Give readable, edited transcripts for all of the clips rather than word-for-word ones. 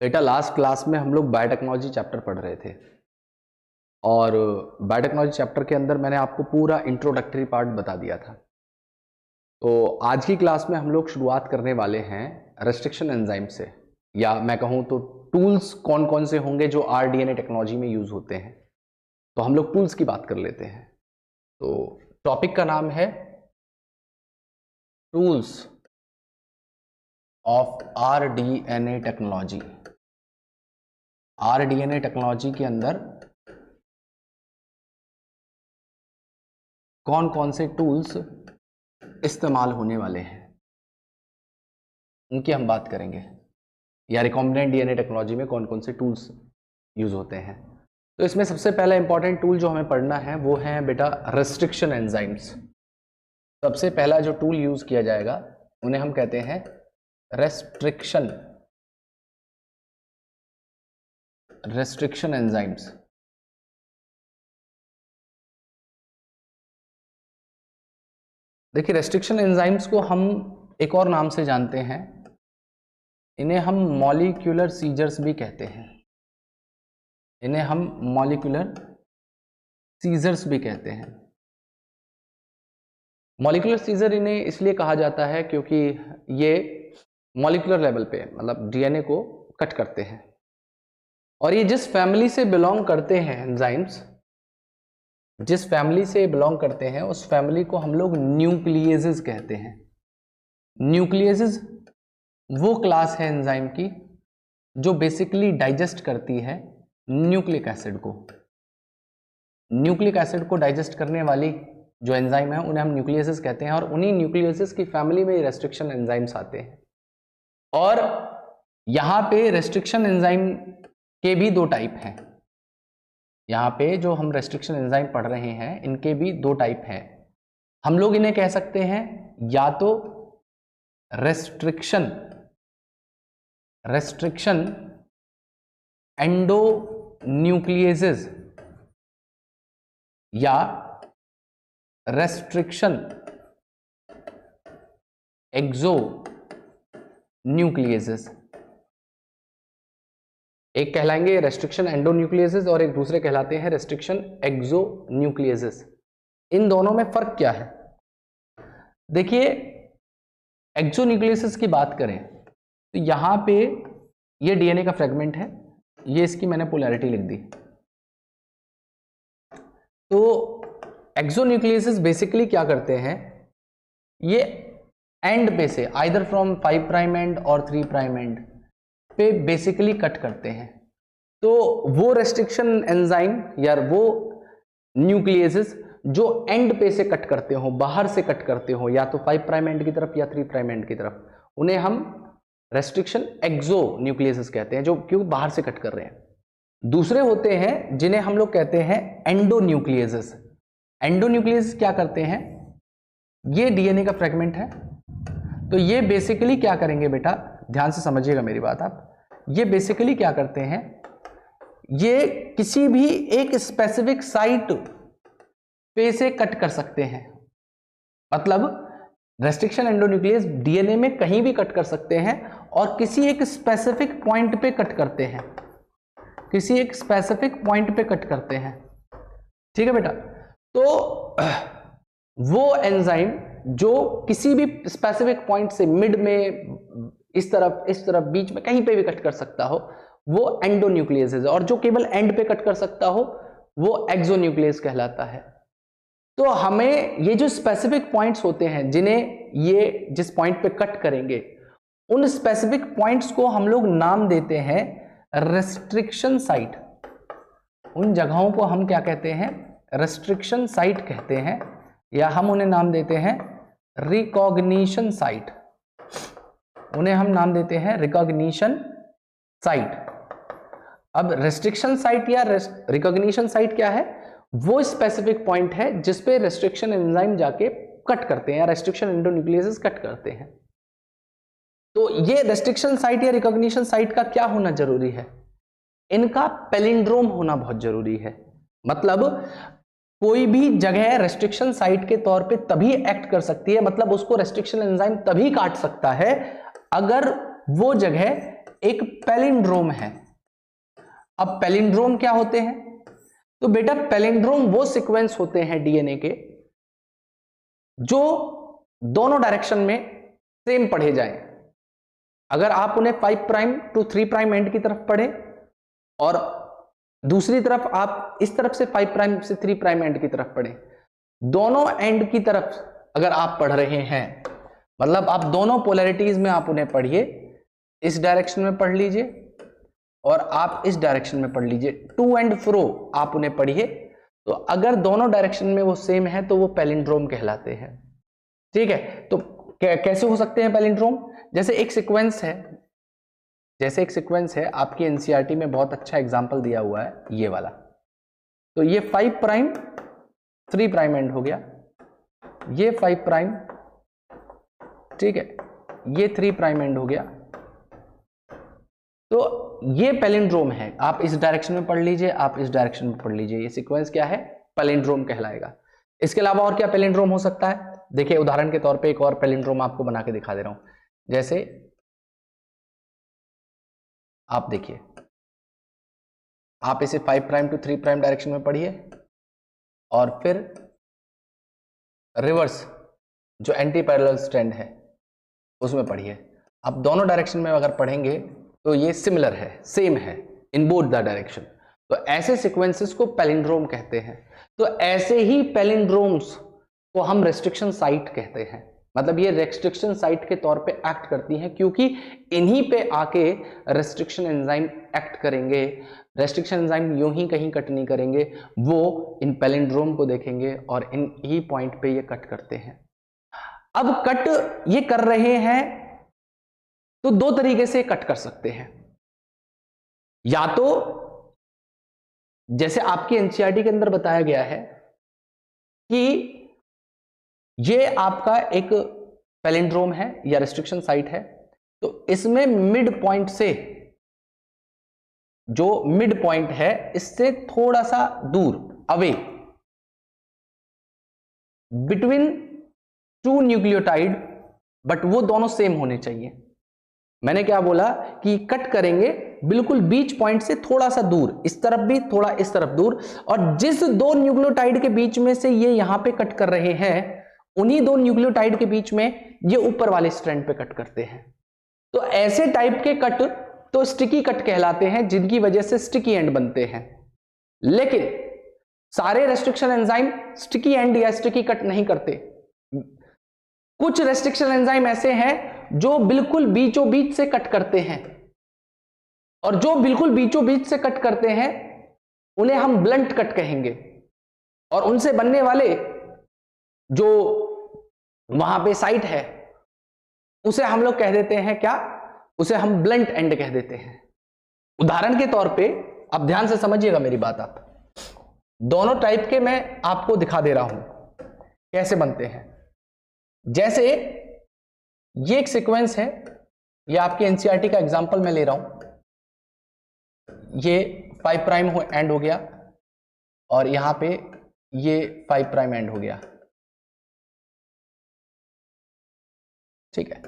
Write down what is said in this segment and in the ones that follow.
बेटा last class में हम लोग बायोटेक्नोलॉजी चैप्टर पढ़ रहे थे और बायोटेक्नोलॉजी चैप्टर के अंदर मैंने आपको पूरा इंट्रोडक्टरी पार्ट बता दिया था। तो आज की क्लास में हम लोग शुरुआत करने वाले हैं रेस्ट्रिक्शन एंजाइम से, या मैं कहूँ तो टूल्स कौन कौन से होंगे जो आरडीएनए टेक्नोलॉजी में यूज होते हैं। तो हम लोग टूल्स की बात कर लेते हैं। तो टॉपिक का नाम है tools of rDNA technology. RDNA technology के अंदर कौन कौन से टूल्स इस्तेमाल होने वाले हैं उनकी हम बात करेंगे, या रिकॉम्बिनेंट डीएनए टेक्नोलॉजी में कौन कौन से टूल्स यूज होते हैं। तो इसमें सबसे पहला इंपॉर्टेंट टूल जो हमें पढ़ना है वो है बेटा रेस्ट्रिक्शन एंजाइम्स। सबसे पहला जो टूल यूज किया जाएगा उन्हें हम कहते हैं रेस्ट्रिक्शन एंजाइम्स। देखिए रेस्ट्रिक्शन एंजाइम्स को हम एक और नाम से जानते हैं, इन्हें हम मॉलिक्यूलर सीजर्स भी कहते हैं। इन्हें हम मॉलिक्यूलर सीजर्स भी कहते हैं। मॉलिक्यूलर सीजर इन्हें इसलिए कहा जाता है क्योंकि ये मॉलिक्यूलर लेवल पे मतलब डीएनए को कट करते हैं, और ये जिस फैमिली से बिलोंग करते हैं एंजाइम्स, जिस फैमिली से बिलोंग करते हैं उस फैमिली को हम लोग न्यूक्लियेजेस कहते हैं। न्यूक्लियेजेस वो क्लास है एंजाइम की जो बेसिकली डाइजेस्ट करती है न्यूक्लिक एसिड को। न्यूक्लिक एसिड को डाइजेस्ट करने वाली जो एंजाइम है उन्हें हम न्यूक्लियेजेस कहते हैं, और उन्हीं न्यूक्लियेजेस की फैमिली में रेस्ट्रिक्शन एंजाइम्स आते हैं। और यहाँ पे रेस्ट्रिक्शन एंजाइम के भी दो टाइप हैं। यहाँ पे जो हम रेस्ट्रिक्शन एंजाइम पढ़ रहे हैं इनके भी दो टाइप हैं। हम लोग इन्हें कह सकते हैं या तो रेस्ट्रिक्शन एंडोन्यूक्लियेजेस या रेस्ट्रिक्शन एक्सोन्यूक्लियेजेस। एक कहलाएंगे रेस्ट्रिक्शन एंडोन्यूक्लियेजेस और एक दूसरे कहलाते हैं रेस्ट्रिक्शन एक्सोन्यूक्लियेजेस। इन दोनों में फर्क क्या है? देखिए एक्सोन्यूक्लियेजेस की बात करें तो यहां पे ये डीएनए का फ्रेगमेंट है, ये इसकी मैंने पोलैरिटी लिख दी। तो एक्सोन्यूक्लियेजेस बेसिकली क्या करते हैं, ये एंड पे से आइदर फ्रॉम 5 प्राइम एंड और 3 प्राइम एंड पे बेसिकली कट करते हैं। तो वो रेस्ट्रिक्शन एंजाइम या वो न्यूक्लियेजेस जो एंड पे से कट करते हो, बाहर से कट करते हो, या तो 5 प्राइम एंड की तरफ या 3 प्राइम एंड की तरफ, उन्हें हम रेस्ट्रिक्शन एक्सोन्यूक्लियेजेस कहते हैं, जो क्यों बाहर से कट कर रहे हैं। दूसरे होते हैं जिन्हें हम लोग कहते हैं एंडोन्यूक्लियेजेस। एंडोन्यूक्लियेजेस क्या करते हैं, ये डीएनए का फ्रेगमेंट है, तो ये बेसिकली क्या करेंगे बेटा, ध्यान से समझिएगा मेरी बात आप। ये बेसिकली क्या करते हैं, ये किसी भी एक स्पेसिफिक साइट पे से कट कर सकते हैं। मतलब रेस्ट्रिक्शन एंडोन्यूक्लियस डीएनए में कहीं भी कट कर सकते हैं और किसी एक स्पेसिफिक पॉइंट पे कट करते हैं, किसी एक स्पेसिफिक पॉइंट पे कट करते हैं। ठीक है बेटा। तो वो एंजाइम जो किसी भी स्पेसिफिक पॉइंट से मिड में, इस तरफ बीच में कहीं पे भी कट कर सकता हो, वो एंडोन्यूक्लियस है, और जो केवल एंड पे कट कर सकता हो वो एक्सोन्यूक्लियस कहलाता है। तो हमें ये जो स्पेसिफिक पॉइंट्स होते हैं जिन्हें ये जिस पॉइंट पे कट करेंगे, उन स्पेसिफिक पॉइंट्स को हम लोग नाम देते हैं रेस्ट्रिक्शन साइट। उन जगहों को हम क्या कहते हैं, रेस्ट्रिक्शन साइट कहते हैं, या हम उन्हें नाम देते हैं रिकॉग्निशन साइट। उन्हें हम नाम देते हैं रिकॉग्निशन साइट। अब रेस्ट्रिक्शन साइट या रिकॉग्निशन साइट क्या है, वो स्पेसिफिक पॉइंट है जिस पे रेस्ट्रिक्शन एंजाइम जाके कट करते हैं या रेस्ट्रिक्शन एंडोन्यूक्लियेजेस कट करते हैं। तो ये रेस्ट्रिक्शन साइट या रिकॉग्निशन साइट का क्या होना जरूरी है, इनका पैलिंड्रोम होना बहुत जरूरी है। मतलब कोई भी जगह रेस्ट्रिक्शन साइट के तौर पे तभी एक्ट कर सकती है, मतलब उसको रेस्ट्रिक्शन एंजाइम तभी काट सकता है अगर वो जगह एक पैलिंड्रोम है। अब पैलिंड्रोम क्या होते हैं? तो बेटा पैलिंड्रोम वो सीक्वेंस होते हैं डीएनए के जो दोनों डायरेक्शन में सेम पढ़े जाएं। अगर आप उन्हें 5 प्राइम टू 3 प्राइम एंड की तरफ पढ़े और दूसरी तरफ आप इस तरफ से 5 प्राइम से 3 प्राइम एंड की तरफ पढ़े, दोनों एंड की तरफ अगर आप पढ़ रहे हैं, मतलब आप दोनों पोलैरिटीज में आप उन्हें पढ़िए, इस डायरेक्शन में पढ़ लीजिए और आप इस डायरेक्शन में पढ़ लीजिए, टू एंड फ्रो आप उन्हें पढ़िए, तो अगर दोनों डायरेक्शन में वो सेम है तो वो पैलिंड्रोम कहलाते हैं। ठीक है, तो कैसे हो सकते हैं पैलिंड्रोम? जैसे एक सीक्वेंस है, आपकी एनसीईआरटी में बहुत अच्छा एग्जांपल दिया हुआ है ये वाला। तो ये 5 प्राइम 3 प्राइम एंड हो गया, ये 5 प्राइम, ठीक है, ये 3 प्राइम एंड हो गया। तो ये पैलिंड्रोम है। आप इस डायरेक्शन में पढ़ लीजिए, आप इस डायरेक्शन में पढ़ लीजिए, ये सीक्वेंस क्या है? पैलिंड्रोम कहलाएगा। इसके अलावा और क्या पैलिंड्रोम हो सकता है? देखिए उदाहरण के तौर पे एक और पैलिंड्रोम आपको बना के दिखा दे रहा हूं। जैसे आप देखिए, आप इसे 5 प्राइम टू 3 प्राइम डायरेक्शन में पढ़िए और फिर रिवर्स जो एंटी पैरेलल स्ट्रैंड है उसमें पढ़िए। आप दोनों डायरेक्शन में अगर पढ़ेंगे तो ये सिमिलर है, सेम है इन बोथ द डायरेक्शन। तो ऐसे सीक्वेंसेस को पैलिंड्रोम कहते हैं। तो ऐसे ही पैलिंड्रोम्स को हम रेस्ट्रिक्शन साइट कहते हैं। मतलब ये रेस्ट्रिक्शन साइट के तौर पे एक्ट करती हैं क्योंकि इन्हीं पे आके रेस्ट्रिक्शन एंजाइम एक्ट करेंगे। रेस्ट्रिक्शन एंजाइम यूं ही कहीं कट नहीं करेंगे, वो इन पैलिंड्रोम को देखेंगे और इन ही पॉइंट पे ये कट करते हैं। अब कट ये कर रहे हैं तो दो तरीके से कट कर सकते हैं। या तो जैसे आपकी एनसीईआरटी के अंदर बताया गया है कि ये आपका एक पैलिंड्रोम है या रेस्ट्रिक्शन साइट है, तो इसमें मिड पॉइंट से, जो मिड पॉइंट है इससे थोड़ा सा दूर, अवे, बिटवीन 2 न्यूक्लियोटाइड, बट वो दोनों सेम होने चाहिए। मैंने क्या बोला कि कट करेंगे बिल्कुल बीच पॉइंट से थोड़ा सा दूर, इस तरफ भी थोड़ा इस तरफ दूर, और जिस 2 न्यूक्लियोटाइड के बीच में से ये यहां पे कट कर रहे हैं, उन्हीं 2 न्यूक्लियोटाइड के बीच में ये ऊपर वाले स्ट्रैंड पे कट करते हैं। तो ऐसे टाइप के कट तो स्टिकी कट कहलाते हैं, जिनकी वजह से स्टिकी एंड बनते हैं। लेकिन सारे रेस्ट्रिक्शन एंजाइम स्टिकी एंड या स्टिकी कट नहीं करते। कुछ रेस्ट्रिक्शन एंजाइम ऐसे हैं जो बिल्कुल बीचों बीच से कट करते हैं, और जो बिल्कुल बीचों बीच से कट करते हैं उन्हें हम ब्लंट कट कहेंगे, और उनसे बनने वाले जो वहां पे साइट है उसे हम लोग कह देते हैं क्या? उसे हम ब्लंट एंड कह देते हैं। उदाहरण के तौर पे आप ध्यान से समझिएगा मेरी बात, आप दोनों टाइप के मैं आपको दिखा दे रहा हूं कैसे बनते हैं। जैसे ये एक सीक्वेंस है, ये आपके एनसीईआरटी का एग्जांपल मैं ले रहा हूं। ये 5 प्राइम एंड हो गया और यहां पे ये 5 प्राइम एंड हो गया, ठीक है।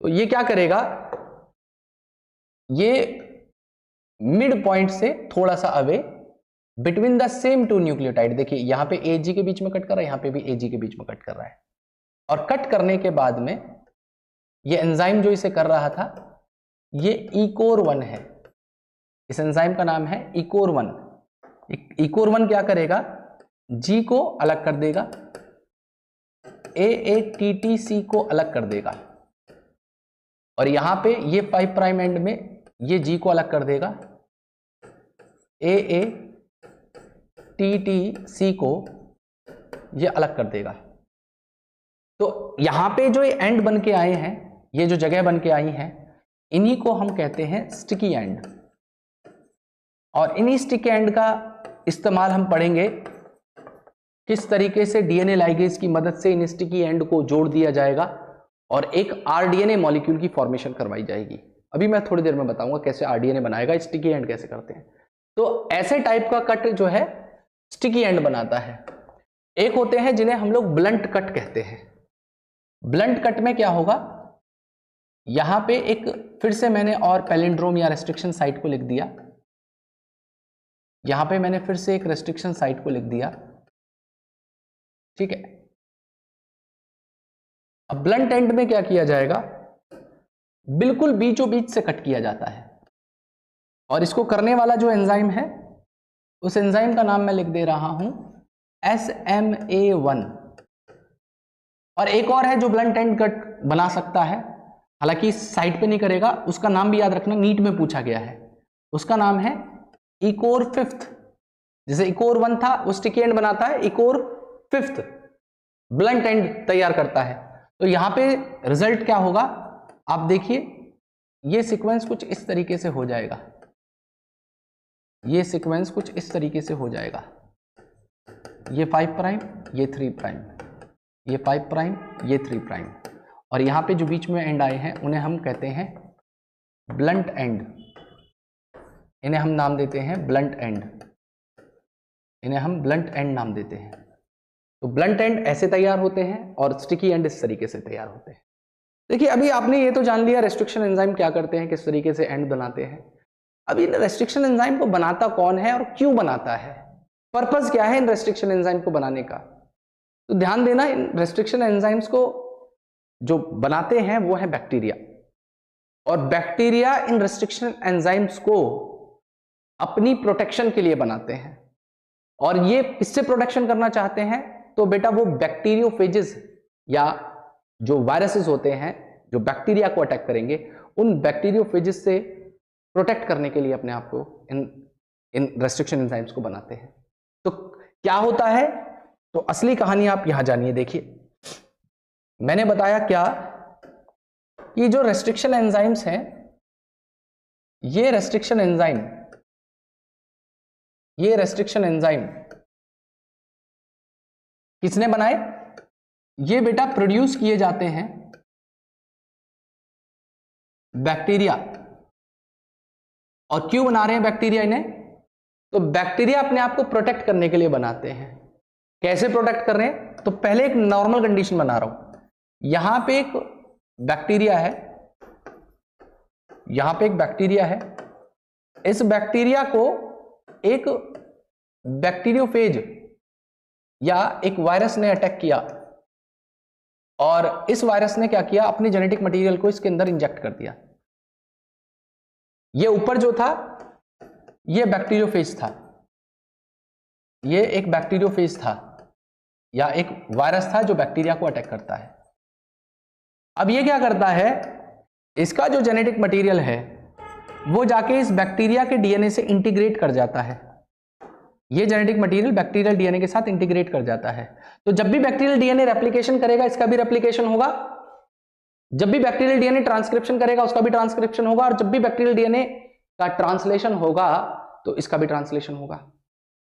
तो ये क्या करेगा, ये मिड पॉइंट से थोड़ा सा away between the same 2 nucleotide, देखिए यहां पे एजी के बीच में कट कर रहा है, यहां पे भी एजी के बीच में कट कर रहा है, और कट करने के बाद में ये एंजाइम जो इसे कर रहा था ये ECOR1 है। इस एंजाइम का नाम है ECOR1। ECOR1 क्या करेगा, G को अलग कर देगा, AATTC को अलग कर देगा, और यहां पे ये 5 प्राइम एंड में ये G को अलग कर देगा, AATTC को ये अलग कर देगा। तो यहां पे जो ये एंड बन के आए हैं, ये जो जगह बन के आई हैं, इन्हीं को हम कहते हैं स्टिकी एंड। और इन्हीं स्टिकी एंड का इस्तेमाल हम पढ़ेंगे किस तरीके से डीएनए लाइगेज की मदद से इन स्टिकी एंड को जोड़ दिया जाएगा और एक आरडीएनए मॉलिक्यूल की फॉर्मेशन करवाई जाएगी। अभी मैं थोड़ी देर में बताऊंगा कैसे आरडीएनए बनाएगा, स्टिकी एंड कैसे करते हैं। तो ऐसे टाइप का कट जो है स्टिकी एंड बनाता है। एक होते हैं जिन्हें हम लोग ब्लंट कट कहते हैं। ब्लंट कट में क्या होगा, यहां पे एक फिर से मैंने और पैलिंड्रोम या रेस्ट्रिक्शन साइट को लिख दिया, यहां पे मैंने फिर से एक रेस्ट्रिक्शन साइट को लिख दिया, ठीक है। अब ब्लंट एंड में क्या किया जाएगा, बिल्कुल बीचों बीच से कट किया जाता है, और इसको करने वाला जो एंजाइम है उस एंजाइम का नाम मैं लिख दे रहा हूं SMA1। और एक और है जो ब्लंट एंड कट बना सकता है, हालांकि इस साइट पे नहीं करेगा, उसका नाम भी याद रखना, नीट में पूछा गया है, उसका नाम है इकोर फिफ्थ। जैसे इकोर 1 था वो स्टिकी एंड बनाता है, इकोर फिफ्थ ब्लंट एंड तैयार करता है। तो यहां पे रिजल्ट क्या होगा आप देखिए, ये सीक्वेंस कुछ इस तरीके से हो जाएगा, ये सीक्वेंस कुछ इस तरीके से हो जाएगा, ये 5 प्राइम, ये 3 प्राइम, ये 5 प्राइम, ये 3 प्राइम, और यहां पे जो बीच में एंड आए हैं उन्हें हम कहते हैं ब्लंट एंड, इन्हें हम नाम देते हैं ब्लंट एंड, इन्हें हम ब्लंट एंड नाम देते हैं। तो ब्लंट एंड ऐसे तैयार होते हैं और स्टिकी एंड इस तरीके से तैयार होते हैं। देखिए अभी आपने ये तो जान लिया रेस्ट्रिक्शन एंजाइम क्या करते हैं, किस तरीके से एंड बनाते हैं। अब इन रेस्ट्रिक्शन एंजाइम को बनाता कौन है और क्यों बनाता है, पर्पस क्या है इन रेस्ट्रिक्शन एंजाइम को बनाने का। तो ध्यान देना, इन रेस्ट्रिक्शन एंजाइम्स को जो बनाते हैं वो है बैक्टीरिया, और बैक्टीरिया इन रेस्ट्रिक्शन एंजाइम्स को अपनी प्रोटेक्शन के लिए बनाते हैं। और ये किससे प्रोटेक्शन करना चाहते हैं, तो बेटा वो बैक्टीरियोफेजेस या जो वायरसेस होते हैं जो बैक्टीरिया को अटैक करेंगे, उन बैक्टीरियोफेजेस से प्रोटेक्ट करने के लिए अपने आप को इन रेस्ट्रिक्शन एंजाइम्स को बनाते हैं। तो क्या होता है, तो असली कहानी आप यहां जानिए। देखिए मैंने बताया क्या कि जो रेस्ट्रिक्शन एंजाइम्स हैं, ये रेस्ट्रिक्शन एंजाइम किसने बनाए, ये बेटा प्रोड्यूस किए जाते हैं बैक्टीरिया। और क्यों बना रहे हैं बैक्टीरिया इन्हें, तो बैक्टीरिया अपने आप को प्रोटेक्ट करने के लिए बनाते हैं। कैसे प्रोटेक्ट कर रहे हैं, तो पहले एक नॉर्मल कंडीशन बना रहा हूं, यहां पे एक बैक्टीरिया है, यहां पे एक बैक्टीरिया है, इस बैक्टीरिया को एक बैक्टीरियोफेज या एक वायरस ने अटैक किया, और इस वायरस ने क्या किया, अपनी जेनेटिक मटेरियल को इसके अंदर इंजेक्ट कर दिया। ये ऊपर जो था ये बैक्टीरियोफेज था, ये एक बैक्टीरियोफेज था या एक वायरस था जो बैक्टीरिया को अटैक करता है। अब ये क्या करता है, इसका जो जेनेटिक मटेरियल है वो जाके इस बैक्टीरिया के डीएनए से इंटीग्रेट कर जाता है। ये जेनेटिक मटेरियल बैक्टीरियल डीएनए के साथ इंटीग्रेट कर जाता है। तो जब भी बैक्टीरियल डीएनए रेप्लिकेशन करेगा इसका भी रेप्लिकेशन होगा, जब भी बैक्टीरियल डीएनए ट्रांसक्रिप्शन करेगा उसका भी ट्रांसक्रिप्शन होगा, और जब भी बैक्टीरियल डीएनए का ट्रांसलेशन होगा तो इसका भी ट्रांसलेशन होगा।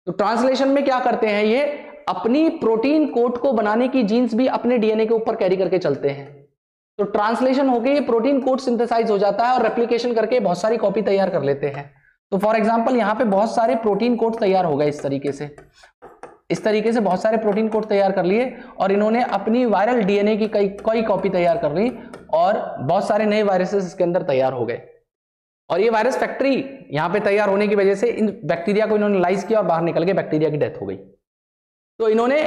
तो ट्रांसलेशन में क्या करते हैं, ये अपनी प्रोटीन कोड को बनाने की जीन्स भी अपने डीएनए के ऊपर कैरी करके चलते हैं। तो ट्रांसलेशन होके ये प्रोटीन कोड सिंथेसाइज हो जाता है और रेप्लिकेशन करके बहुत सारी कॉपी तैयार कर लेते हैं। तो फॉर एग्जांपल यहां पे बहुत सारे प्रोटीन कोड तैयार हो गए, इस तरीके से बहुत सारे प्रोटीन कोड तैयार कर लिए, और इन्होंने अपनी वायरल डीएनए की कई कॉपी तैयार कर ली, और बहुत सारे नए वायरसेस इसके अंदर तैयार हो गए। और ये वायरस फैक्ट्री यहां पे तैयार होने की वजह से इन बैक्टीरिया को इन्होंने लाइज किया और बाहर निकल के बैक्टीरिया की डेथ हो गई। तो इन्होंने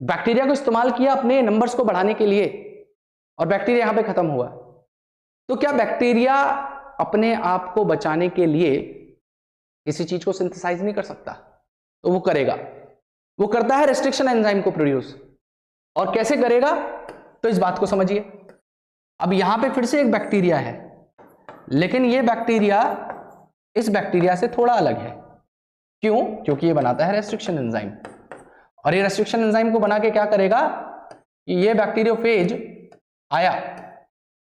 बैक्टीरिया को इस्तेमाल किया अपने नंबर्स को बढ़ाने के लिए, और बैक्टीरिया यहां पे खत्म हुआ। तो क्या बैक्टीरिया अपने आप को बचाने के लिए किसी चीज को सिंथेसाइज नहीं कर सकता, तो वो करेगा, वो करता है रेस्ट्रिक्शन एंजाइम को प्रोड्यूस। और कैसे करेगा, तो इस बात को समझिए। अब यहां पे फिर से एक बैक्टीरिया है, लेकिन ये बैक्टीरिया इस बैक्टीरिया से थोड़ा अलग है। क्यों, क्योंकि ये बनाता है रेस्ट्रिक्शन एंजाइम, और ये रेस्ट्रिक्शन एंजाइम को बना के क्या करेगा कि ये बैक्टीरियोफेज आया,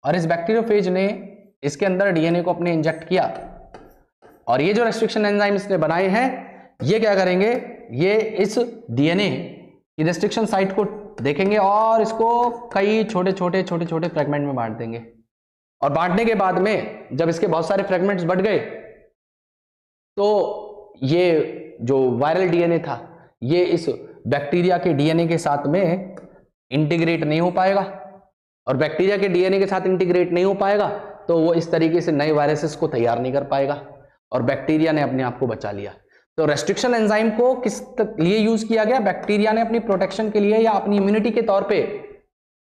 और इस बैक्टीरियोफेज ने इसके अंदर डीएनए को अपने इंजेक्ट किया, और ये जो रेस्ट्रिक्शन एंजाइम इसने बनाए हैं ये क्या करेंगे, ये इस डीएनए की रेस्ट्रिक्शन साइट को देखेंगे और इसको कई छोटे छोटे फ्रेगमेंट में बांट देंगे। और बांटने के बाद में जब इसके बहुत सारे फ्रेगमेंट्स बढ़ गए तो ये जो वायरल डीएनए था ये इस बैक्टीरिया के डीएनए के साथ में इंटीग्रेट नहीं हो पाएगा, और बैक्टीरिया के डीएनए के साथ इंटीग्रेट नहीं हो पाएगा तो वो इस तरीके से नए वायरसेस को तैयार नहीं कर पाएगा और बैक्टीरिया ने अपने आप को बचा लिया। तो रेस्ट्रिक्शन एंजाइम को किस लिए यूज किया गया? बैक्टीरिया ने अपनी प्रोटेक्शन के लिए या अपनी इम्यूनिटी के तौर पे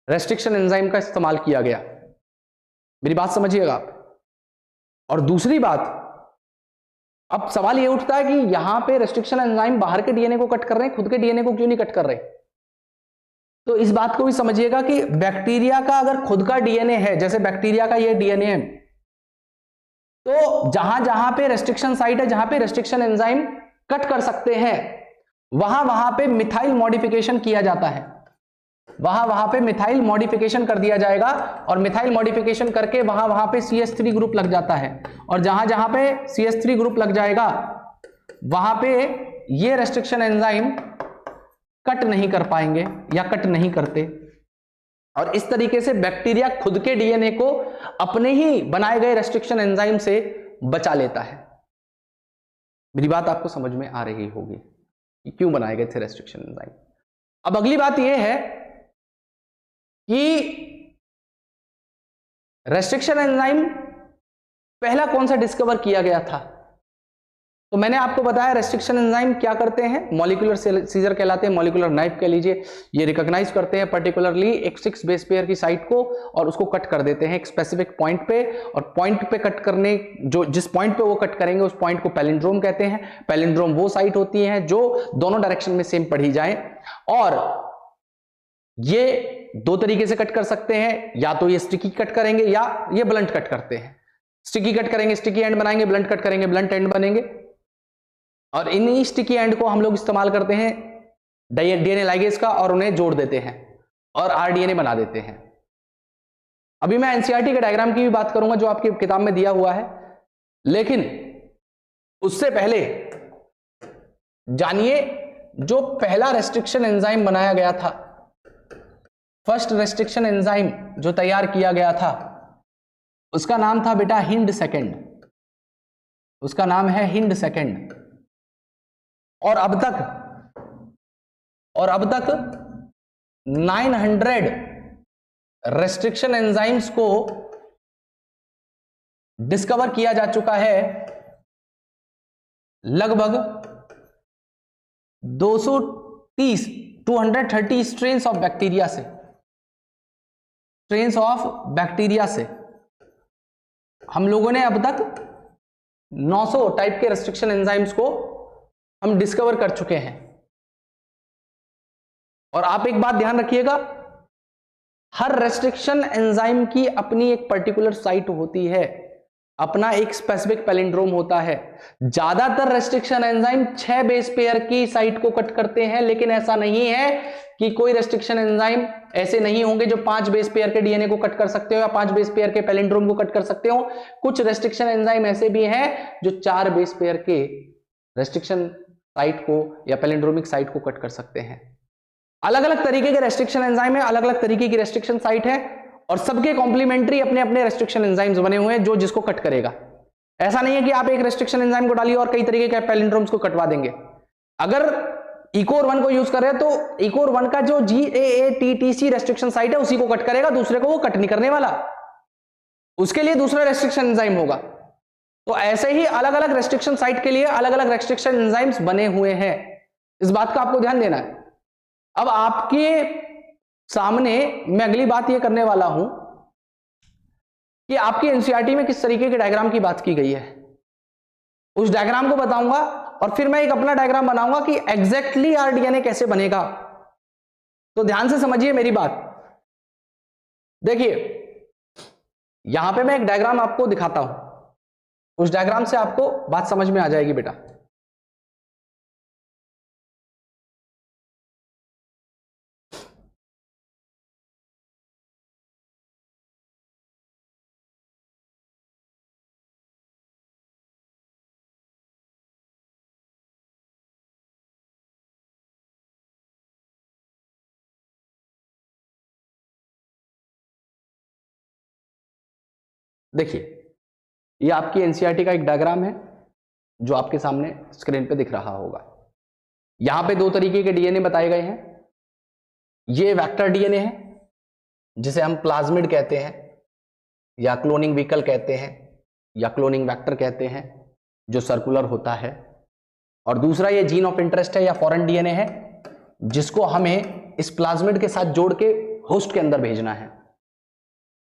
रेस्ट्रिक्शन एंजाइम का इस्तेमाल किया गया। मेरी बात समझिएगा आप। और दूसरी बात, अब सवाल ये उठता है कि यहां पे रेस्ट्रिक्शन एंजाइम बाहर के डीएनए को कट कर रहे हैं, खुद के डीएनए को क्यों नहीं कट कर रहे? तो इस बात को भी समझिएगा कि बैक्टीरिया का अगर खुद का डीएनए है, जैसे बैक्टीरिया का ये डीएनए है, तो जहां जहां पे रेस्ट्रिक्शन साइट है, जहां पे रेस्ट्रिक्शन एंजाइम कट कर सकते हैं, वहां पे मिथाइल मॉडिफिकेशन किया जाता है, वहां पे मिथाइल मॉडिफिकेशन कर दिया जाएगा और मिथाइल मॉडिफिकेशन करके वहां पे CH3 ग्रुप लग जाता है और जहां जहां पे CH3 ग्रुप लग जाएगा वहां पे ये रेस्ट्रिक्शन एंजाइम कट नहीं कर पाएंगे या कट नहीं करते और इस तरीके से बैक्टीरिया खुद के डीएनए को अपने ही बनाए गए रेस्ट्रिक्शन एंजाइम से बचा लेता है। मेरी बात आपको समझ में आ रही होगी कि क्यों बनाए गए थे रेस्ट्रिक्शन एंजाइम। अब अगली बात यह है कि रेस्ट्रिक्शन एंजाइम पहला कौन सा डिस्कवर किया गया था? तो मैंने आपको बताया रेस्ट्रिक्शन एंजाइम क्या करते हैं, मॉलिक्यूलर सीजर कहलाते हैं, मॉलिक्यूलर नाइफ कह लीजिए। ये रिकॉग्नाइज करते हैं पर्टिकुलरली एक 6 बेस पेयर की साइट को और उसको कट कर देते हैं एक स्पेसिफिक पॉइंट पे, और पॉइंट पे कट करने जिस पॉइंट पे वो कट करेंगे उस पॉइंट को पैलिंड्रोम कहते हैं। पैलिंड्रोम वो साइट होती है जो दोनों डायरेक्शन में सेम पढ़ी जाए और ये दो तरीके से कट कर सकते हैं, या तो ये स्टिकी कट करेंगे या ये ब्लंट कट करते हैं। स्टिकी कट करेंगे स्टिकी एंड बनाएंगे, ब्लंट कट करेंगे ब्लंट एंड बनेंगे। और इन्हीं स्टिकी एंड को हम लोग इस्तेमाल करते हैं डीएनए लाइगेज का और उन्हें जोड़ देते हैं और आरडीएनए बना देते हैं। अभी मैं एनसीईआरटी के डायग्राम की भी बात करूंगा जो आपकी किताब में दिया हुआ है, लेकिन उससे पहले जानिए जो पहला रेस्ट्रिक्शन एंजाइम बनाया गया था, फर्स्ट रेस्ट्रिक्शन एंजाइम जो तैयार किया गया था उसका नाम था बेटा हिंड सेकेंड। उसका नाम है हिंड सेकेंड। और अब तक 900 रेस्ट्रिक्शन एंजाइम्स को डिस्कवर किया जा चुका है, लगभग 230 स्ट्रेन्स ऑफ बैक्टीरिया से। हम लोगों ने अब तक 900 टाइप के रेस्ट्रिक्शन एंजाइम्स को हम डिस्कवर कर चुके हैं। और आप एक बात ध्यान रखिएगा, हर रेस्ट्रिक्शन एंजाइम की अपनी एक पर्टिकुलर साइट होती है, अपना एक स्पेसिफिक पैलिंड्रोम होता है। ज्यादातर रेस्ट्रिक्शन एंजाइम 6 बेस पेयर की साइट को कट करते हैं, लेकिन ऐसा नहीं है कि कोई रेस्ट्रिक्शन एंजाइम ऐसे नहीं होंगे जो 5 बेस पेयर के डीएनए को कट कर सकते हो या 5 बेस पेयर के पैलिंड्रोम को कट कर सकते हो। कुछ रेस्ट्रिक्शन एंजाइम ऐसे भी हैं जो 4 बेस पेयर के रेस्ट्रिक्शन साइट को या पैलिंड्रोमिक साइट को कट कर सकते हैं। अलग अलग तरीके के रेस्ट्रिक्शन एंजाइम है, अलग अलग तरीके की रेस्ट्रिक्शन साइट है और सबके कॉम्प्लीमेंट्री अपने अपने रेस्ट्रिक्शन एंजाइम्स बने हुए हैं जो जिसको कट करेगा। ऐसा नहीं है कि आप एक रेस्ट्रिक्शन एंजाइम को डालिए और कई तरीके के पैलिंड्रोम्स को कटवा देंगे। अगर इकोर 1 को यूज कर रहे हैं तो इकोर 1 का जो GAATTC रेस्ट्रिक्शन साइट है उसी को कट करेगा, दूसरे को वो कट नहीं करने वाला, उसके लिए दूसरा रेस्ट्रिक्शन एंजाइम होगा। तो ऐसे ही अलग अलग रेस्ट्रिक्शन साइट के लिए अलग अलग रेस्ट्रिक्शन एंजाइम्स बने हुए हैं, इस बात का आपको ध्यान देना है। अब आपके सामने मैं अगली बात यह करने वाला हूं कि आपकी एनसीईआरटी में किस तरीके के डायग्राम की बात की गई है, उस डायग्राम को बताऊंगा और फिर मैं एक अपना डायग्राम बनाऊंगा कि एग्जैक्टली आरडीएनए कैसे बनेगा। तो ध्यान से समझिए मेरी बात। देखिए यहां पे मैं एक डायग्राम आपको दिखाता हूं, उस डायग्राम से आपको बात समझ में आ जाएगी बेटा। देखिए ये आपकी एनसीईआरटी का एक डायग्राम है जो आपके सामने स्क्रीन पे दिख रहा होगा। यहां पे 2 तरीके के डीएनए बताए गए हैं। ये वेक्टर डीएनए है जिसे हम प्लाज्मिड कहते हैं या क्लोनिंग व्हीकल कहते हैं या क्लोनिंग वेक्टर कहते हैं, जो सर्कुलर होता है। और दूसरा ये जीन ऑफ इंटरेस्ट है या फॉरेन डीएनए है, जिसको हमें इस प्लाज्मिड के साथ जोड़ के होस्ट के अंदर भेजना है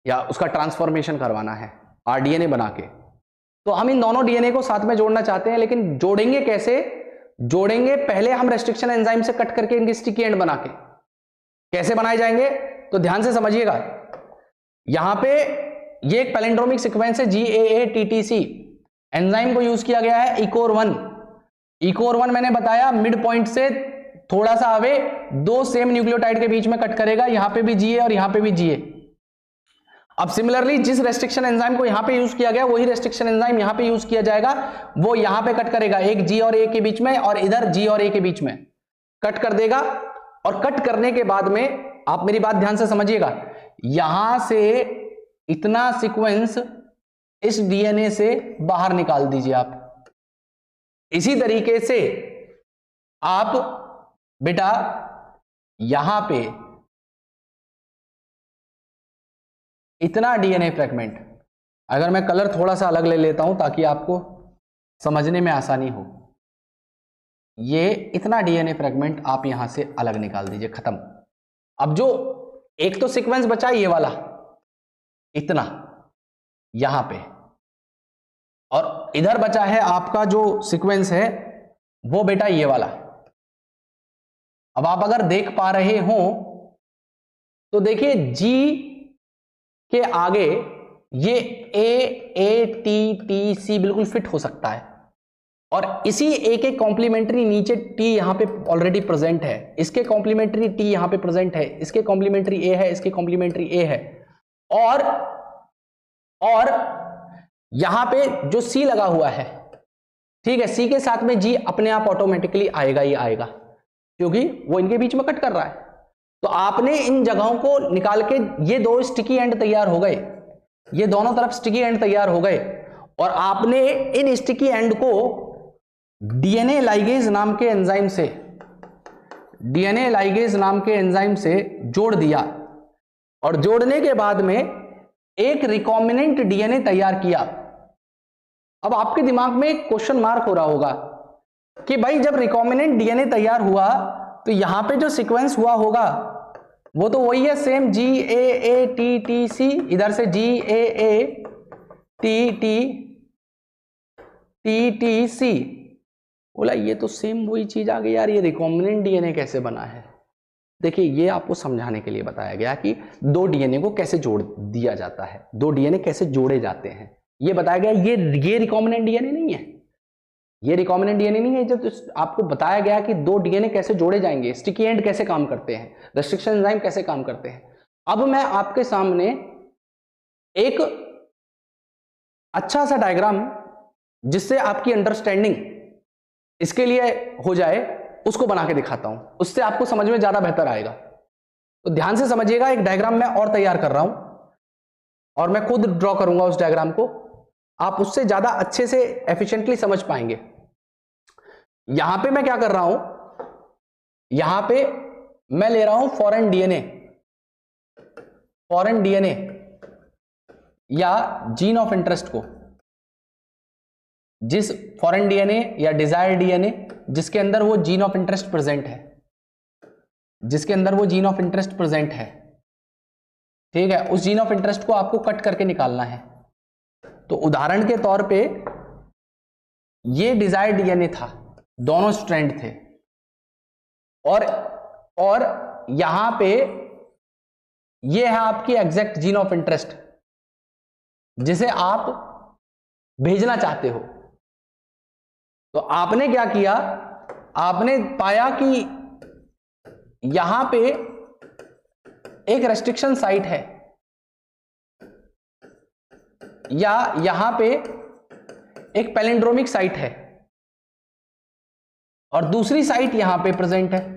या उसका ट्रांसफॉर्मेशन करवाना है आरडीएनए बना के। तो हम इन दोनों डीएनए को साथ में जोड़ना चाहते हैं, लेकिन जोड़ेंगे कैसे? जोड़ेंगे पहले हम रेस्ट्रिक्शन एंजाइम से कट करके इनकी स्टिकी एंड बना के। कैसे बनाए जाएंगे तो ध्यान से समझिएगा। यहां पे ये एक पैलिंड्रोमिक सीक्वेंस है GAATTC, एंजाइम को यूज किया गया है ECOR1। ECOR1 मैंने बताया मिड पॉइंट से थोड़ा सा अवे दो सेम न्यूक्लियोटाइड के बीच में कट करेगा, यहां पे भी GA और यहां पे भी GA। अब सिमिलरली जिस रेस्ट्रिक्शन एंजाइम को यहां पे यूज किया गया वही रेस्ट्रिक्शन एंजाइम यहां पे यूज किया जाएगा, वो यहां पे कट करेगा एक G और A के बीच में और इधर G और A के बीच में कट कर देगा। और कट करने के बाद में आप मेरी बात ध्यान से समझिएगा, यहां से इतना सीक्वेंस इस डीएनए से बाहर निकाल दीजिए आप। इसी तरीके से आप बेटा यहां पे इतना डीएनए फ्रैगमेंट, अगर मैं कलर थोड़ा सा अलग ले लेता हूं ताकि आपको समझने में आसानी हो, ये इतना डीएनए फ्रैगमेंट आप यहां से अलग निकाल दीजिए, खत्म। अब जो एक तो सीक्वेंस बचा ये वाला इतना यहां पे, और इधर बचा है आपका जो सीक्वेंस है वो बेटा ये वाला। अब आप अगर देख पा रहे हो तो देखिए G के आगे ये AATTC बिल्कुल फिट हो सकता है, और इसी A के कॉम्प्लीमेंट्री नीचे T यहां पे ऑलरेडी प्रेजेंट है, इसके कॉम्प्लीमेंट्री T यहां पे प्रेजेंट है, इसके कॉम्प्लीमेंट्री A है, इसके कॉम्प्लीमेंट्री A है, और यहां पे जो C लगा हुआ है, ठीक है, C के साथ में G अपने आप ऑटोमेटिकली आएगा ही आएगा, क्योंकि वो इनके बीच में कट कर रहा है। तो आपने इन जगहों को निकाल के, ये दो स्टिकी एंड तैयार हो गए, ये दोनों तरफ स्टिकी एंड तैयार हो गए, और आपने इन स्टिकी एंड को डीएनए लाइगेज नाम के एंजाइम से, डीएनए लाइगेज नाम के एंजाइम से जोड़ दिया, और जोड़ने के बाद में एक रिकॉम्बिनेंट डीएनए तैयार किया। अब आपके दिमाग में एक क्वेश्चन मार्क हो रहा होगा कि भाई जब रिकॉम्बिनेंट डीएनए तैयार हुआ तो यहां पे जो सीक्वेंस हुआ होगा वो तो वही है, सेम GAATTC, इधर से GAATTTC। बोला ये तो सेम वही चीज आ गई यार, ये रिकॉम्बिनेंट डीएनए कैसे बना है? देखिए ये आपको समझाने के लिए बताया गया कि दो डीएनए को कैसे जोड़ दिया जाता है, दो डीएनए कैसे जोड़े जाते हैं, ये बताया गया। ये रिकॉम्बिनेंट डीएनए नहीं है, ये रिकॉम्बिनेंट डीएनए नहीं है। जब आपको बताया गया कि दो डीएनए कैसे जोड़े जाएंगे, स्टिकी एंड कैसे काम करते हैं, रेस्ट्रिक्शन एंजाइम कैसे काम करते हैं। अब मैं आपके सामने एक अच्छा सा डायग्राम, जिससे आपकी अंडरस्टैंडिंग इसके लिए हो जाए, उसको बना के दिखाता हूं, उससे आपको समझ में ज्यादा बेहतर आएगा। तो ध्यान से समझिएगा, एक डायग्राम मैं और तैयार कर रहा हूं और मैं खुद ड्रॉ करूंगा उस डायग्राम को, आप उससे ज्यादा अच्छे से एफिशिएंटली समझ पाएंगे। यहां पे मैं क्या कर रहा हूं, यहां पे मैं ले रहा हूं फॉरेन डीएनए या जीन ऑफ इंटरेस्ट को, जिस फॉरेन डीएनए या डिजायर डीएनए जिसके अंदर वो जीन ऑफ इंटरेस्ट प्रेजेंट है, जिसके अंदर वो जीन ऑफ इंटरेस्ट प्रेजेंट है, ठीक है, उस जीन ऑफ इंटरेस्ट को आपको कट करके निकालना है। तो उदाहरण के तौर पे ये डिजायर डीएनए था, दोनों स्ट्रैंड थे, और यहां पे ये है आपकी एग्जैक्ट जीन ऑफ इंटरेस्ट जिसे आप भेजना चाहते हो। तो आपने क्या किया, आपने पाया कि यहां पे एक रेस्ट्रिक्शन साइट है, या यहां पे एक पैलिंड्रोमिक साइट है, और दूसरी साइट यहां पे प्रेजेंट है,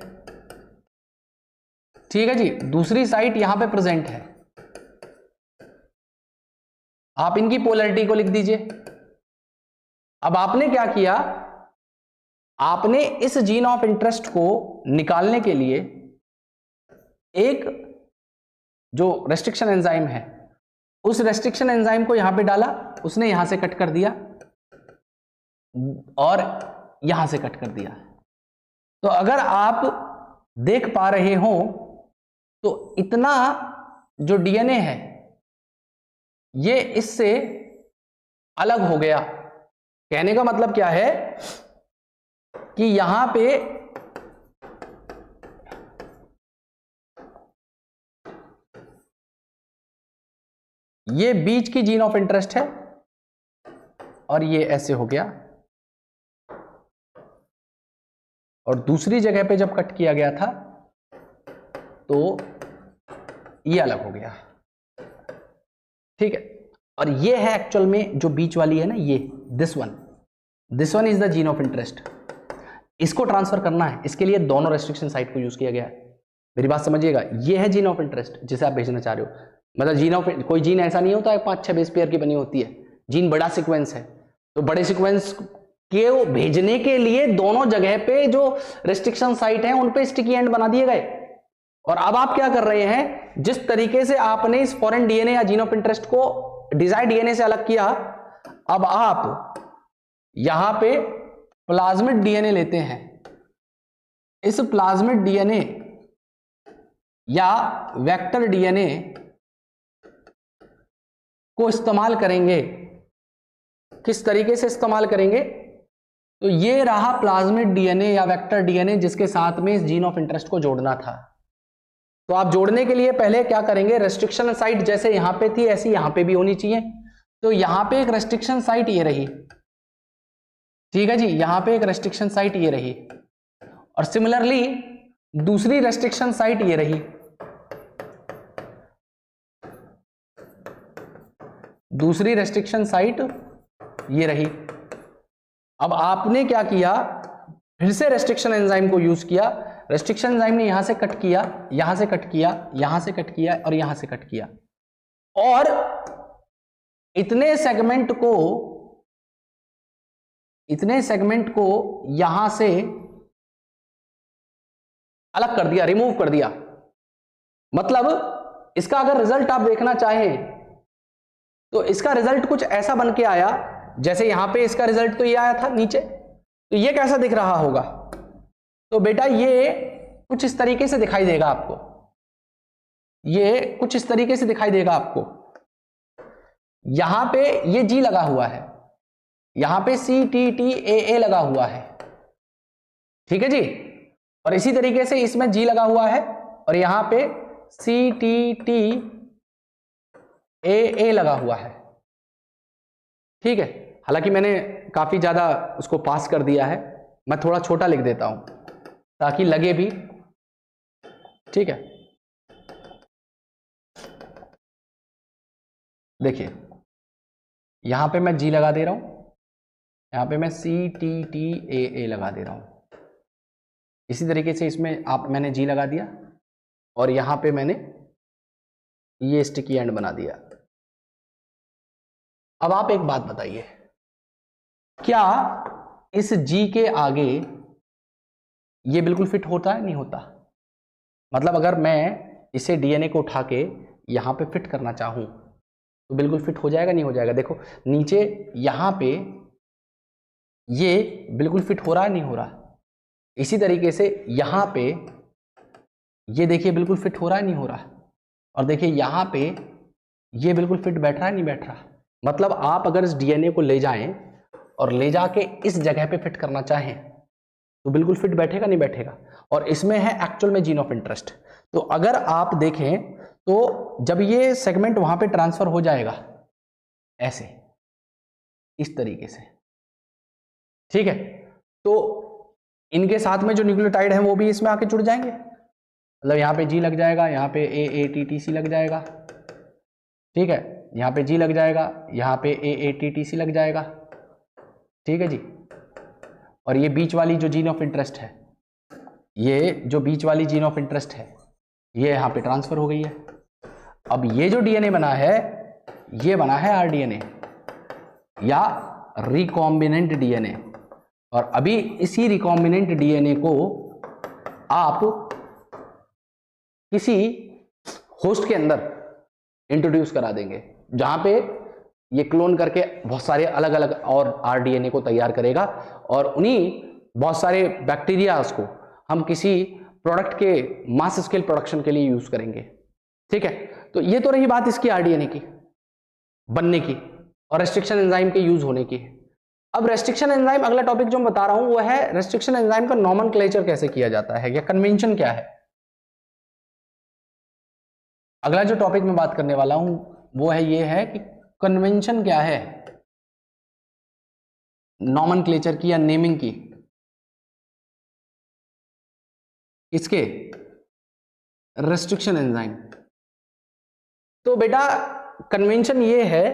ठीक है जी, दूसरी साइट यहां पे प्रेजेंट है। आप इनकी पोलैरिटी को लिख दीजिए। अब आपने क्या किया, आपने इस जीन ऑफ इंटरेस्ट को निकालने के लिए एक जो रेस्ट्रिक्शन एंजाइम है, उस रेस्ट्रिक्शन एंजाइम को यहां पे डाला, उसने यहां से कट कर दिया और यहां से कट कर दिया। तो अगर आप देख पा रहे हो तो इतना जो डीएनए है ये इससे अलग हो गया। कहने का मतलब क्या है कि यहां पे ये बीच की जीन ऑफ इंटरेस्ट है और ये ऐसे हो गया, और दूसरी जगह पे जब कट किया गया था तो ये अलग हो गया। ठीक है, और ये है एक्चुअल में जो बीच वाली है ना, ये this one is the gene of interest. इसको ट्रांसफर करना है, इसके लिए दोनों रेस्ट्रिक्शन साइट को यूज किया गया है। मेरी बात समझिएगा, ये है जीन ऑफ इंटरेस्ट जिसे आप भेजना चाह रहे हो। मतलब जीन ऑफ, कोई जीन ऐसा नहीं होता है 5-6 बेस पेयर की बनी होती है, जीन बड़ा सीक्वेंस है, तो बड़े सीक्वेंस के भेजने के लिए दोनों जगह पे जो रेस्ट्रिक्शन साइट है उन पे स्टिकी एंड बना दिए गए। और अब आप क्या कर रहे हैं, जिस तरीके से आपने इस फॉरेन डीएनए या जीन ऑफ इंटरेस्ट को डिजायर्ड डीएनए से अलग किया, अब आप यहां पे प्लाज्मिड डीएनए लेते हैं। इस प्लाज्मिड डीएनए या वेक्टर डीएनए को इस्तेमाल करेंगे। किस तरीके से इस्तेमाल करेंगे, तो ये रहा प्लाज्मिड डीएनए या वेक्टर डीएनए जिसके साथ में इस जीन ऑफ इंटरेस्ट को जोड़ना था। तो आप जोड़ने के लिए पहले क्या करेंगे, रेस्ट्रिक्शन साइट जैसे यहां पे थी ऐसी यहां पे भी होनी चाहिए। तो यहां पे एक रेस्ट्रिक्शन साइट ये रही, ठीक है जी, यहां पे एक रेस्ट्रिक्शन साइट ये रही, और सिमिलरली दूसरी रेस्ट्रिक्शन साइट ये रही, दूसरी रेस्ट्रिक्शन साइट ये रही। अब आपने क्या किया, फिर से रेस्ट्रिक्शन एंजाइम को यूज किया। रेस्ट्रिक्शन एंजाइम ने यहां से कट किया, यहां से कट किया, यहां से कट किया और यहां से कट किया, और इतने सेगमेंट को यहां से अलग कर दिया, रिमूव कर दिया। मतलब इसका अगर रिजल्ट आप देखना चाहें तो इसका रिजल्ट कुछ ऐसा बन के आया, जैसे यहां पे इसका रिजल्ट तो ये आया था नीचे, तो ये कैसा दिख रहा होगा, तो बेटा ये कुछ इस तरीके से दिखाई देगा आपको, ये कुछ इस तरीके से दिखाई देगा आपको। यहां पे ये जी लगा हुआ है, यहां पे CTTA लगा हुआ है, ठीक है जी, और इसी तरीके से इसमें जी लगा हुआ है और यहां पे CTTA लगा हुआ है, ठीक है। हालांकि मैंने काफी ज्यादा उसको पास कर दिया है, मैं थोड़ा छोटा लिख देता हूं ताकि लगे भी, ठीक है। देखिए यहां पे मैं जी लगा दे रहा हूं, यहां पे मैं CTTA लगा दे रहा हूं, इसी तरीके से इसमें मैंने जी लगा दिया और यहां पे मैंने ये स्टिकी एंड बना दिया। अब आप एक बात बताइए, क्या इस जी के आगे ये बिल्कुल फिट होता है, नहीं होता? मतलब अगर मैं इसे डीएनए को उठा के यहां पे फिट करना चाहूं तो बिल्कुल फिट हो जाएगा, नहीं हो जाएगा? देखो नीचे यहां पे ये बिल्कुल फिट हो रहा है, नहीं हो रहा? इसी तरीके से यहां पे ये देखिए बिल्कुल फिट हो रहा है, नहीं हो रहा? और देखिए यहां पे ये बिल्कुल फिट बैठ रहा है, नहीं बैठ रहा? मतलब आप अगर इस डीएनए को ले जाएं और ले जाके इस जगह पे फिट करना चाहें तो बिल्कुल फिट बैठेगा, नहीं बैठेगा? और इसमें है एक्चुअल में जीन ऑफ इंटरेस्ट। तो अगर आप देखें तो जब ये सेगमेंट वहां पे ट्रांसफर हो जाएगा ऐसे, इस तरीके से, ठीक है, तो इनके साथ में जो न्यूक्लियोटाइड है वो भी इसमें आके जुड़ जाएंगे। मतलब यहाँ पे जी लग जाएगा, यहाँ पे AATTC लग जाएगा, ठीक है, यहाँ पे जी लग जाएगा, यहाँ पे AATTC लग जाएगा, ठीक है जी। और ये बीच वाली जो जीन ऑफ इंटरेस्ट है, ये जो बीच वाली जीन ऑफ इंटरेस्ट है ये यहाँ पे ट्रांसफर हो गई है। अब ये जो डीएनए बना है ये बना है आरडीएनए या रिकॉम्बिनेंट डीएनए, और अभी इसी रिकॉम्बिनेंट डीएनए को आप किसी होस्ट के अंदर इंट्रोड्यूस करा देंगे, जहां पे ये क्लोन करके बहुत सारे अलग अलग और आरडीएनए को तैयार करेगा और उन्हीं बहुत सारे बैक्टीरियाज को हम किसी प्रोडक्ट के मास स्केल प्रोडक्शन के लिए यूज करेंगे। ठीक है, तो ये तो रही बात इसकी आरडीएनए की बनने की और रेस्ट्रिक्शन एंजाइम के यूज होने की। अब रेस्ट्रिक्शन एंजाइम, अगला टॉपिक जो मैं बता रहा हूं वो है रेस्ट्रिक्शन एंजाइम का नॉमेनक्लेचर कैसे किया जाता है या कन्वेंशन क्या है। अगला जो टॉपिक मैं बात करने वाला हूं वो है ये है कि कन्वेंशन क्या है नॉमेनक्लेचर की या नेमिंग की, इसके रेस्ट्रिक्शन एंजाइम। तो बेटा कन्वेंशन ये है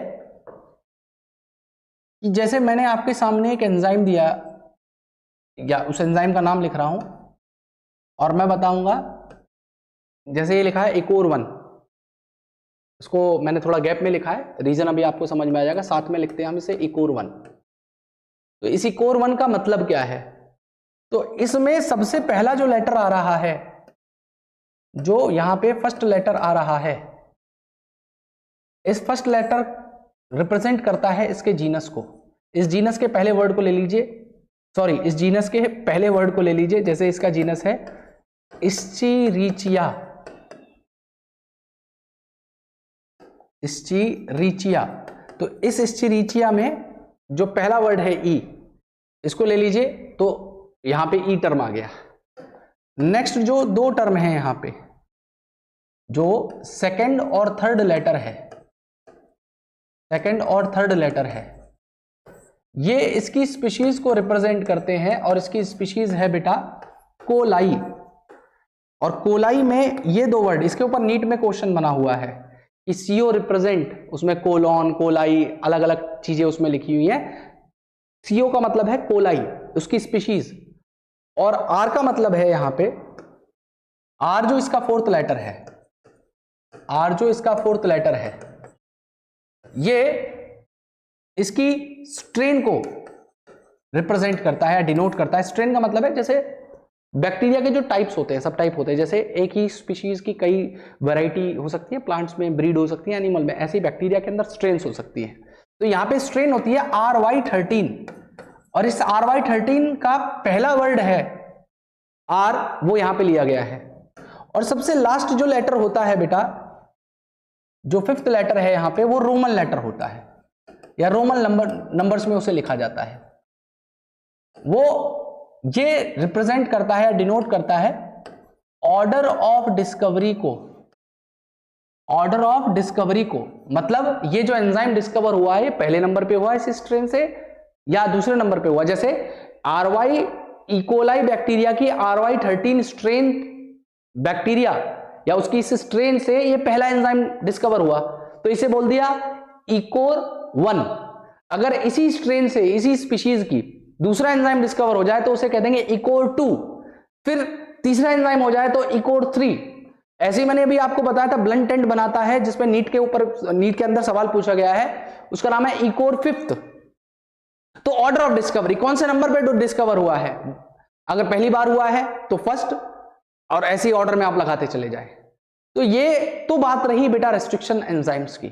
कि जैसे मैंने आपके सामने एक एंजाइम दिया या उस एंजाइम का नाम लिख रहा हूं और मैं बताऊंगा, जैसे ये लिखा है इकोर-1, इसको मैंने थोड़ा गैप में लिखा है, रीजन अभी आपको समझ में आ जाएगा, साथ में लिखते हैं हम इसे इकोर-1। तो इस इकोर-1 का मतलब क्या है, तो इसमें सबसे पहला जो लेटर आ रहा है, जो यहां पे फर्स्ट लेटर आ रहा है, इस फर्स्ट लेटर रिप्रेजेंट करता है इसके जीनस को। इस जीनस के पहले वर्ड को ले लीजिए, सॉरी इस जीनस के पहले वर्ड को ले लीजिए, जैसे इसका जीनस है इस्चीरिचिया, इस्चीरिचिया। तो इस इस्चीरिचिया में जो पहला वर्ड है ई, इसको ले लीजिए, तो यहां पे ई टर्म आ गया। नेक्स्ट जो दो टर्म है यहां पे, जो सेकंड और थर्ड लेटर है, सेकंड और थर्ड लेटर है, ये इसकी स्पीशीज को रिप्रेजेंट करते हैं और इसकी स्पीशीज है बेटा कोलाई। और कोलाई में ये दो वर्ड, इसके ऊपर नीट में क्वेश्चन बना हुआ है कि सीओ रिप्रेजेंट, उसमें कोलॉन कोलाई अलग अलग चीजें उसमें लिखी हुई है। सीओ का मतलब है कोलाई, उसकी स्पीशीज, और आर का मतलब है यहां पे, आर जो इसका फोर्थ लेटर है, आर जो इसका फोर्थ लेटर है, ये इसकी स्ट्रेन को रिप्रेजेंट करता है, डिनोट करता है। स्ट्रेन का मतलब है जैसे बैक्टीरिया के जो टाइप्स होते हैं, सब टाइप होते हैं, जैसे एक ही स्पीशीज की कई वैरायटी हो सकती है, प्लांट्स में ब्रीड हो सकती है, एनिमल में, ऐसे ही बैक्टीरिया के अंदर स्ट्रेन्स हो सकती है। तो यहां पे स्ट्रेन होती है RY13, और इस RY13 का पहला वर्ड है आर, वो यहां पे लिया गया है। और सबसे लास्ट जो लेटर होता है बेटा, जो फिफ्थ लेटर है यहां पे, वो रोमन लेटर होता है या रोमन नंबर्स में उसे लिखा जाता है। वो ये रिप्रेजेंट करता है, डिनोट करता है ऑर्डर ऑफ डिस्कवरी को, ऑर्डर ऑफ डिस्कवरी को। मतलब ये जो एंजाइम डिस्कवर हुआ है, ये पहले नंबर पे हुआ है इस स्ट्रेन से या दूसरे नंबर पे हुआ। जैसे RY इकोलाई बैक्टीरिया की RY13 स्ट्रेन बैक्टीरिया या उसकी इस स्ट्रेन से ये पहला एंजाइम डिस्कवर हुआ, तो इसे बोल दिया इकोर-1। अगर इसी स्ट्रेन से, इसी स्पीशीज की दूसरा एंजाइम डिस्कवर हो जाए तो उसे कह देंगे इकोर-2, फिर तीसरा एंजाइम हो जाए तो इकोर-3। ऐसे ही मैंने अभी आपको बताया था ब्लंट टेंट बनाता है, जिसमें नीट के अंदर सवाल पूछा गया है, उसका नाम है इकोर-5। तो ऑर्डर ऑफ डिस्कवरी, कौन से नंबर पे डिस्कवर हुआ है, अगर पहली बार हुआ है तो फर्स्ट, और ऐसे ही ऑर्डर में आप लगाते चले जाए। तो ये तो बात रही बेटा रेस्ट्रिक्शन एंजाइम्स की।